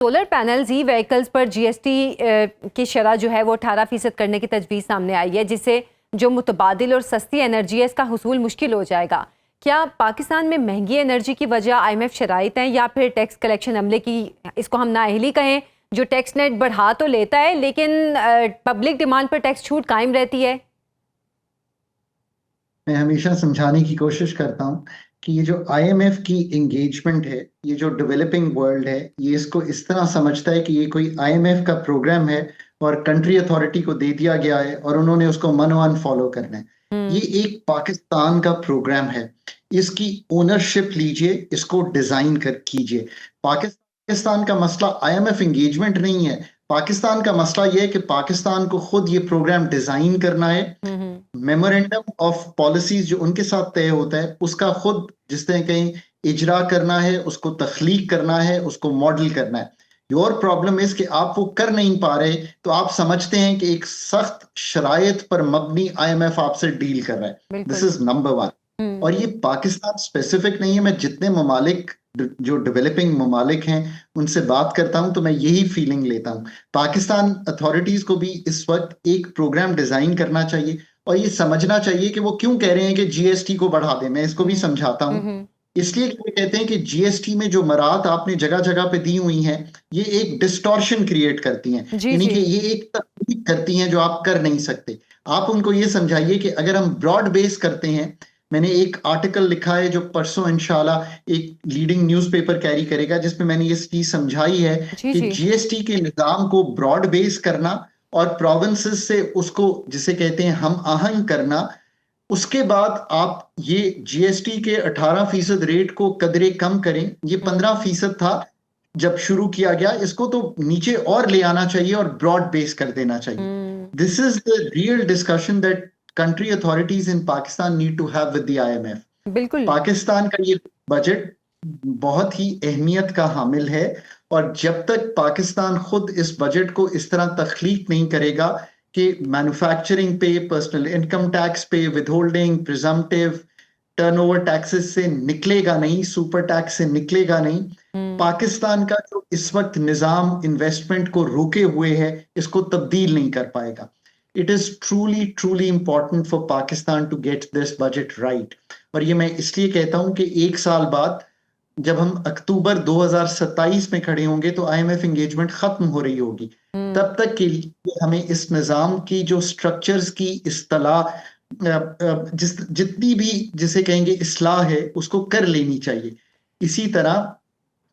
Solar panels ई vehicles पर GST की शरह जो है वो 18% करने की तजवीज़ सामने आई है, जिससे जो मुतबादिल और सस्ती एनर्जी है इसका हुसूल मुश्किल हो जाएगा। क्या पाकिस्तान में महंगी एनर्जी की वजह IMF शराइत हैं या फिर टैक्स कलेक्शन अमले की, इसको हम नाअहली कहें, जो टैक्स नेट बढ़ा तो लेता है लेकिन पब्लिक डिमांड पर टैक्स छूट कायम रहती है? मैं हमेशा समझाने की कोशिश करता हूँ कि ये जो IMF की एंगेजमेंट है, ये जो डेवलपिंग वर्ल्ड है, ये इसको इस तरह समझता है कि ये कोई IMF का प्रोग्राम है और कंट्री अथॉरिटी को दे दिया गया है और उन्होंने उसको मनोवन फॉलो करना है। ये एक पाकिस्तान का प्रोग्राम है, इसकी ओनरशिप लीजिए, इसको डिजाइन कर कीजिए। पाकिस्तान का मसला IMF एंगेजमेंट नहीं है। पाकिस्तान का मसला यह है कि पाकिस्तान को खुद ये प्रोग्राम डिजाइन करना है। मेमोरेंडम ऑफ पॉलिसीज जो उनके साथ तय होता है उसका खुद जिस तरह कहीं इजरा करना है, उसको तख्लीक करना है, उसको मॉडल करना है। योर प्रॉब्लम इज कि आप वो कर नहीं पा रहे, तो आप समझते हैं कि एक सख्त शरायत पर मबनी IMF आपसे डील कर रहा है। This is number one. और ये पाकिस्तान स्पेसिफिक नहीं है। मैं जितने ममालिक जो डेवलपिंग ममालिक हैं उनसे बात करता हूं तो मैं यही फीलिंग लेता हूं। पाकिस्तान अथॉरिटीज को भी इस वक्त एक प्रोग्राम डिजाइन करना चाहिए और ये समझना चाहिए कि वो क्यों कह रहे हैं कि GST को बढ़ा दें। मैं इसको भी समझाता हूं। इसलिए वो कहते हैं कि GST में जो मराहत आपने जगह जगह पे दी हुई हैं, ये एक डिस्टॉर्शन क्रिएट करती हैं, यानी कि ये एक तकनीक करती हैं जो आप कर नहीं सकते। आप उनको ये समझाइए कि अगर हम ब्रॉड बेस करते हैं, मैंने एक आर्टिकल लिखा है जो परसों इंशाल्लाह एक लीडिंग न्यूज़पेपर कैरी करेगा, जिसमें मैंने ये चीज समझाई है कि GST के निजाम को ब्रॉड बेस करना और प्रोविंसेस से उसको जिसे कहते हैं हम आहंग करना, उसके बाद आप ये GST के 18% रेट को कदरे कम करें। ये 15% था जब शुरू किया गया, इसको तो नीचे और ले आना चाहिए और ब्रॉड बेस कर देना चाहिए। This is the real discussion that country authorities in Pakistan need to have with the IMF। बिल्कुल। पाकिस्तान का ये बजट बहुत ही अहमियत का हामिल है और जब तक पाकिस्तान खुद इस बजट को इस तरह तख्लीक नहीं करेगा कि मैन्युफैक्चरिंग पे, पर्सनल इनकम टैक्स पे, विदहोल्डिंग, प्रिजम्पटिव, टर्नओवर टैक्सेस से निकलेगा नहीं, सुपर टैक्स से निकलेगा नहीं, पाकिस्तान का जो इस वक्त निजाम इन्वेस्टमेंट को रोके हुए है इसको तब्दील नहीं कर पाएगा। It is truly truly important for Pakistan to get this budget right. और ये मैं इसलिए कहता हूं कि एक साल बाद जब हम अक्टूबर 2027 में खड़े होंगे तो IMF एंगेजमेंट खत्म हो रही होगी। तब तक के लिए हमें इस निजाम की जो स्ट्रक्चर्स की इस्तेलाह जितनी भी जिसे कहेंगे इस्लाह है उसको कर लेनी चाहिए। इसी तरह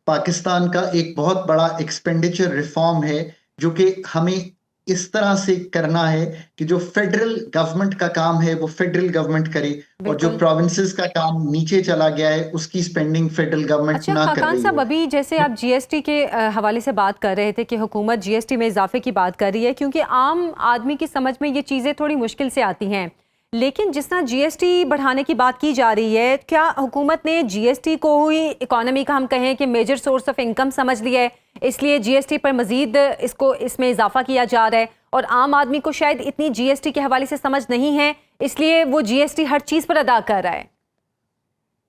पाकिस्तान का एक बहुत बड़ा एक्सपेंडिचर रिफॉर्म है जो कि हमें इस तरह से करना है कि जो फेडरल गवर्नमेंट का काम है वो फेडरल गवर्नमेंट करे और जो प्रोविंसेस का काम नीचे चला गया है उसकी स्पेंडिंग फेडरल गवर्नमेंट ना कर रही साहब, अभी जैसे आप GST के हवाले से बात कर रहे थे कि हुकूमत GST में इजाफे की बात कर रही है, क्योंकि आम आदमी की समझ में ये चीज़ें थोड़ी मुश्किल से आती हैं, लेकिन जिस तरह GST बढ़ाने की बात की जा रही है, क्या हुकूमत ने GST को ही इकोनॉमी का हम कहें कि मेजर सोर्स ऑफ इनकम समझ लिया है, इसलिए GST पर मजीद इसमें इजाफा किया जा रहा है, और आम आदमी को शायद इतनी GST के हवाले से समझ नहीं है, इसलिए वो GST हर चीज पर अदा कर रहा है?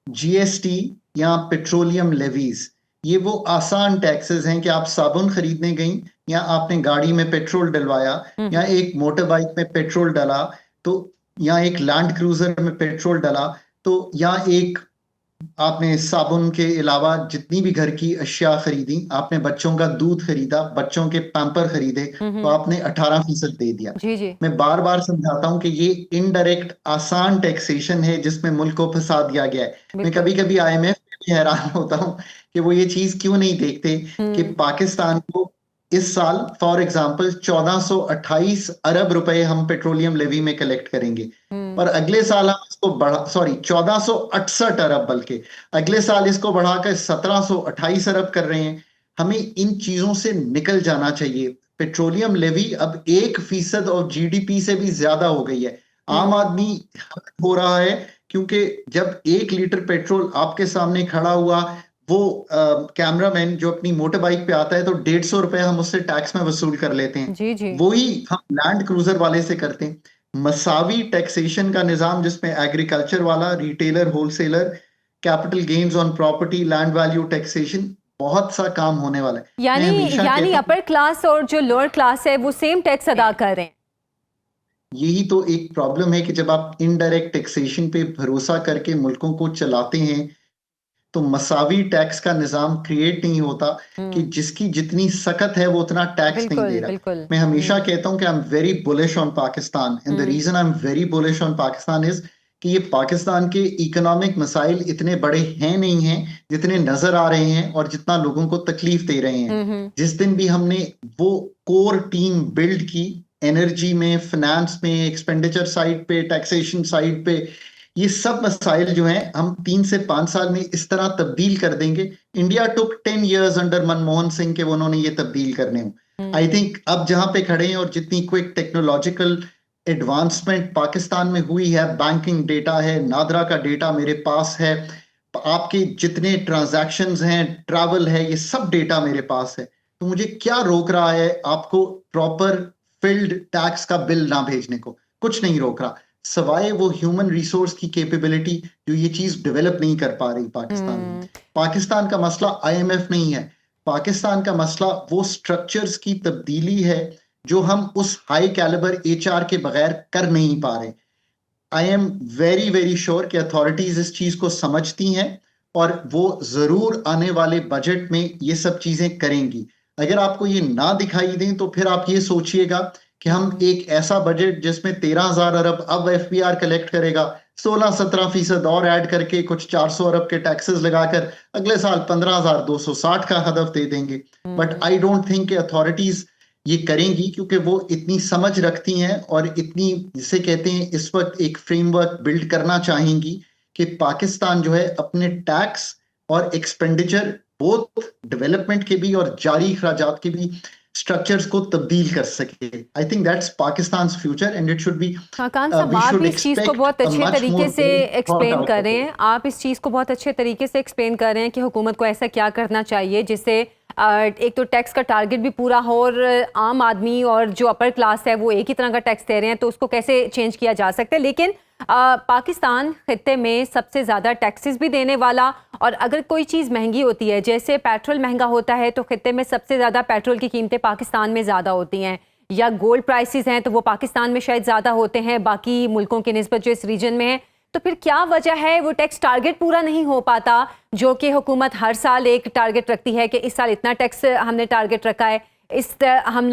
GST या पेट्रोलियम लेवीज ये वो आसान टैक्सेस हैं कि आप साबुन खरीदने गई या आपने गाड़ी में पेट्रोल डलवाया या एक मोटर बाइक में पेट्रोल डाला, तो या एक लैंड क्रूजर में पेट्रोल डाला, तो या एक आपने साबुन के अलावा जितनी भी घर की अशिया खरीदी, आपने बच्चों का दूध खरीदा, बच्चों के पैम्पर खरीदे, तो आपने 18% दे दिया। मैं बार बार समझाता हूं कि ये इनडायरेक्ट आसान टैक्सेशन है जिसमें मुल्क को फंसा दिया गया है। मैं कभी कभी IMF में भी हैरान होता हूं कि वो ये चीज क्यों नहीं देखते कि पाकिस्तान को इस साल फॉर एग्जाम्पल 1428 अरब रुपए हम पेट्रोलियम लेवी में कलेक्ट करेंगे और अगले साल हम इसको बढ़ा 1468 अरब, बल्कि अगले साल इसको बढ़ाकर 1728 अरब कर रहे हैं। हमें इन चीजों से निकल जाना चाहिए। पेट्रोलियम लेवी अब 1% और GDP से भी ज्यादा हो गई है। आम आदमी हो रहा है क्योंकि जब 1 लीटर पेट्रोल आपके सामने खड़ा हुआ, वो कैमरामैन जो अपनी मोटर बाइक पे आता है तो 150 रुपए हम उससे टैक्स में वसूल कर लेते हैं। वही हम लैंड क्रूजर वाले से करते हैं। मसावी टैक्सेशन का निजाम जिसमें एग्रीकल्चर वाला, retailer, wholesaler, capital gains on property, land value taxation, बहुत सा काम होने वाला है। मैं यानी हमेशा कहता हूँ अपर क्लास और जो लोअर क्लास है वो सेम टैक्स अदा कर रहे हैं। यही तो एक प्रॉब्लम है कि जब आप इनडायरेक्ट टैक्सेशन पे भरोसा करके मुल्कों को चलाते हैं तो मसावी टैक्स का निजाम क्रिएट नहीं होता कि जिसकी जितनी सख्त है वो उतना टैक्स नहीं बिल्कुल दे रहा। बिल्कुल। मैं हमेशा कहता हूं कि I am very bullish on Pakistan and the reason I am very bullish on Pakistan is कि ये पाकिस्तान के इकोनॉमिक मसाइल इतने बड़े हैं नहीं हैं जितने नजर आ रहे हैं और जितना लोगों को तकलीफ दे रहे हैं। जिस दिन भी हमने वो कोर टीम बिल्ड की एनर्जी में, फाइनेंस में, एक्सपेंडिचर साइड पे, टैक्सेशन साइड पे, ये सब मसाइल जो हैं हम 3 से 5 साल में इस तरह तब्दील कर देंगे। इंडिया टुक 10 years अंडर मनमोहन सिंह के उन्होंने ये तब्दील करने हो। आई थिंक अब जहां पे खड़े हैं और जितनी क्विक टेक्नोलॉजिकल एडवांसमेंट पाकिस्तान में हुई है, बैंकिंग डेटा है, नादरा का डेटा मेरे पास है, आपके जितने ट्रांजैक्शंस हैं, ट्रैवल है, ये सब डेटा मेरे पास है। तो मुझे क्या रोक रहा है आपको प्रॉपर फिल्ड टैक्स का बिल ना भेजने को? कुछ नहीं रोक रहा, सवाए वो ह्यूमन रिसोर्स की कैपेबिलिटी जो ये चीज डेवलप नहीं कर पा रही पाकिस्तान में। पाकिस्तान का मसला आईएमएफ नहीं है, पाकिस्तान का मसला वो स्ट्रक्चर्स की तब्दीली है जो हम उस हाई कैलिबर एचआर के बगैर कर नहीं पा रहे। आई एम वेरी वेरी श्योर कि अथॉरिटीज इस चीज को समझती हैं और वो जरूर आने वाले बजट में ये सब चीजें करेंगी। अगर आपको ये ना दिखाई दें तो फिर आप ये सोचिएगा कि हम एक ऐसा बजट जिसमें 13,000 अरब अब एफबीआर कलेक्ट करेगा, 16-17% और ऐड करके कुछ 400 अरब के टैक्सेस लगाकर अगले साल 15,260 का हदफ दे देंगे। बट आई डोंट थिंक कि अथॉरिटीज ये करेंगी क्योंकि वो इतनी समझ रखती हैं और इतनी, जिसे कहते हैं, इस वक्त एक फ्रेमवर्क बिल्ड करना चाहेंगी कि पाकिस्तान जो है अपने टैक्स और एक्सपेंडिचर बोथ डेवलपमेंट के भी और जारी खर्चात के भी स्ट्रक्चर्स को तब्दील कर सके। I think that's Pakistan future and it should be, Khaqan साहब, आप इस चीज़ को बहुत अच्छे तरीके से एक्सप्लेन कर रहे हैं। आप इस चीज़ को बहुत अच्छे तरीके से एक्सप्लेन कर रहे हैं कि हुकूमत को ऐसा क्या करना चाहिए जिससे एक तो टैक्स का टारगेट भी पूरा हो और आम आदमी और जो अपर क्लास है वो एक ही तरह का टैक्स दे रहे हैं, तो उसको कैसे चेंज किया जा सकता है। लेकिन पाकिस्तान खित्ते में सबसे ज़्यादा टैक्सेस भी देने वाला, और अगर कोई चीज़ महंगी होती है, जैसे पेट्रोल महंगा होता है, तो खित्ते में सबसे ज़्यादा पेट्रोल की कीमतें पाकिस्तान में ज़्यादा होती हैं, या गोल्ड प्राइसेस हैं तो वो पाकिस्तान में शायद ज़्यादा होते हैं बाकी मुल्कों के निस्बत जो इस रीजन में है। तो फिर क्या वजह है वो टैक्स टारगेट पूरा नहीं हो पाता, जो कि हुकूमत हर साल एक टारगेट रखती है कि इस साल इतना टैक्स हमने टारगेट रखा है, हम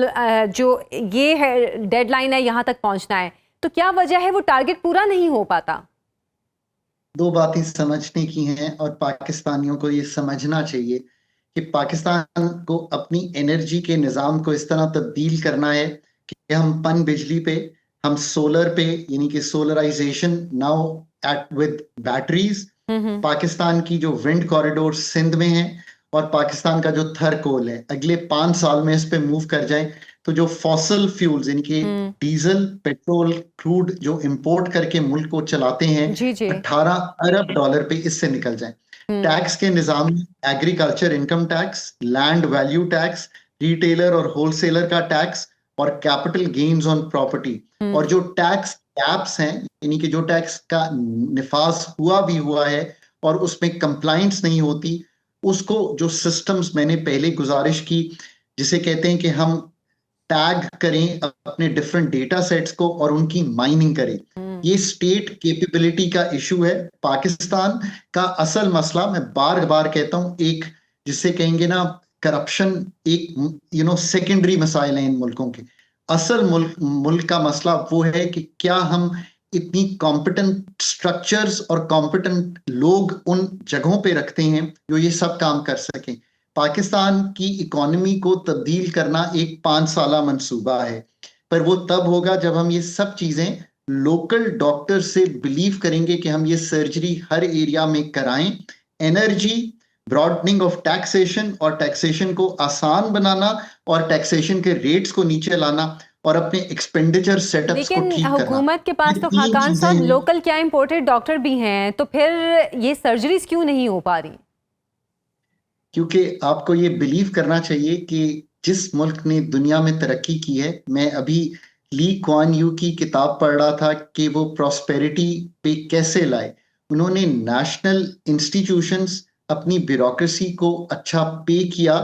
जो ये है डेडलाइन है यहाँ तक पहुँचना है, तो क्या वजह है वो टारगेट पूरा नहीं हो पाता? दो बातें समझने की हैं और पाकिस्तानियों को ये समझना चाहिए कि पाकिस्तान को अपनी एनर्जी के निज़ाम को इस तरह तब्दील करना है कि हम पन बिजली पे, हम सोलर पे, यानी कि solarization now at with batteries, Pakistan की जो विंड कॉरिडोर सिंध में है और पाकिस्तान का जो थर कोल है, अगले 5 साल में इस पे मूव कर जाए तो जो फॉसल फ्यूल्स, इनके डीजल, पेट्रोल, क्रूड जो इंपोर्ट करके मुल्क को चलाते हैं, 18 अरब डॉलर पे इससे निकल जाए। टैक्स के निजाम में agriculture income tax, land value tax, retailer और होलसेलर का टैक्स और कैपिटल गेन्स ऑन प्रॉपर्टी, और जो टैक्स कैप्स हैं, यानी कि जो टैक्स का निफाज हुआ है और उसमें कंप्लाइंस नहीं होती, उसको जो सिस्टम्स मैंने पहले गुजारिश की, जिसे कहते हैं कि हम टैग करें अपने डिफरेंट डेटा सेट्स को और उनकी माइनिंग करें। ये स्टेट कैपेबिलिटी का इशू है। पाकिस्तान का असल मसला, मैं बार बार कहता हूं, एक जिसे कहेंगे ना करप्शन, एक सेकेंडरी मसाइल हैं इन मुल्कों के। असल मुल्क का मसला वो है कि क्या हम इतनी कॉम्पिटेंट स्ट्रक्चर्स और कॉम्पिटेंट लोग उन जगहों पे रखते हैं जो ये सब काम कर सकें। पाकिस्तान की इकोनॉमी को तब्दील करना एक 5 साला मंसूबा है, पर वो तब होगा जब हम ये सब चीजें लोकल डॉक्टर से बिलीव करेंगे कि हम ये सर्जरी हर एरिया में कराएं। एनर्जी, ब्रॉडनिंग ऑफ टैक्सेशन और टैक्सेशन को आसान बनाना और टैक्सेशन के रेट्स को नीचे लाना और अपने एक्सपेंडिचर सेटअप्स को ठीक करना। हुकूमत के पास तो खाकान साहब लोकल क्या इंपोर्टेड डॉक्टर भी हैं, तो फिर ये सर्जरीज क्यों नहीं हो पा रही? क्योंकि आपको ये बिलीव करना चाहिए कि जिस मुल्क ने दुनिया में तरक्की की है, मैं अभी ली क्वान यू की किताब पढ़ रहा था कि वो प्रॉस्पेरिटी पे कैसे लाए। उन्होंने नेशनल इंस्टीट्यूशंस, अपनी ब्यूरोक्रेसी को अच्छा पे किया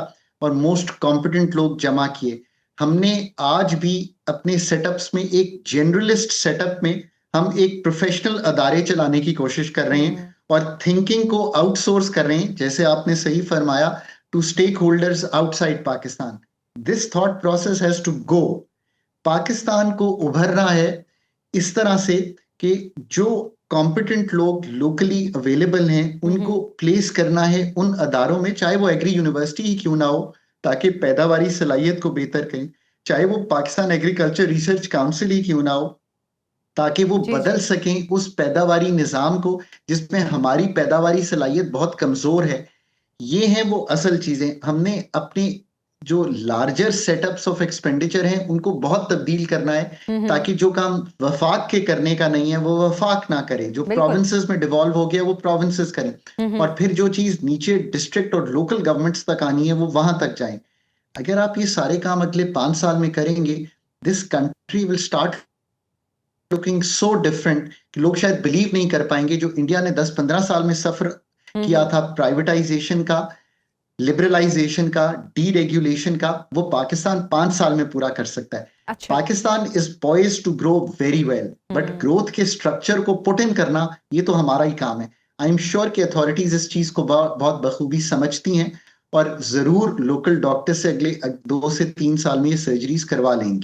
और मोस्ट कॉम्पिटेंट लोग जमा किए। हमने आज भी अपने सेटअप्स में एक जनरलिस्ट सेटअप में हम एक प्रोफेशनल अदारे चलाने की कोशिश कर रहे हैं और थिंकिंग को आउटसोर्स कर रहे हैं, जैसे आपने सही फरमाया, to stakeholders outside Pakistan. This thought process has to go. Pakistan को उभरना है इस तरह से कि जो कॉम्पिटेंट लोग लोकली अवेलेबल हैं उनको प्लेस करना है उन अदारों में, चाहे वो एग्री यूनिवर्सिटी ही क्यों ना हो, ताकि पैदावारी सलाहियत को बेहतर करें, चाहे वो पाकिस्तान एग्रीकल्चर रिसर्च काउंसिल ही क्यों ना हो, ताकि वो जी बदल जी सकें उस पैदावारी निज़ाम को जिसमें हमारी पैदावारी सलाहियत बहुत कमज़ोर है। ये हैं वो असल चीज़ें। हमने अपने जो लार्जर सेटअप्स ऑफ एक्सपेंडिचर हैं उनको बहुत तब्दील करना है, ताकि जो काम वफाक के करने का नहीं है वो वफाक ना करे, जो बिल्कुल। प्रोविंसेस में डिवॉल्व हो गया वो प्रोविंसेस करें, और फिर जो चीज़ नीचे डिस्ट्रिक्ट और लोकल गवर्नमेंट्स तक आनी है वो वहां तक जाए। अगर आप ये सारे काम अगले 5 साल में करेंगे, this country will start looking so different कि लोग शायद बिलीव नहीं कर पाएंगे। जो इंडिया ने 10-15 साल में सफर किया था प्राइवेटाइजेशन का, लिबरलाइजेशन का, डीरेगुलेशन का, वो पाकिस्तान 5 साल में पूरा कर सकता है। अच्छा। Pakistan is poised to grow very well, but growth के स्ट्रक्चर को पुट इन करना ये तो हमारा ही काम है। आई एम श्योर कि अथॉरिटीज इस चीज को बहुत बखूबी समझती हैं और जरूर लोकल डॉक्टर से अगले 2 से 3 साल में ये सर्जरीज करवा लेंगी।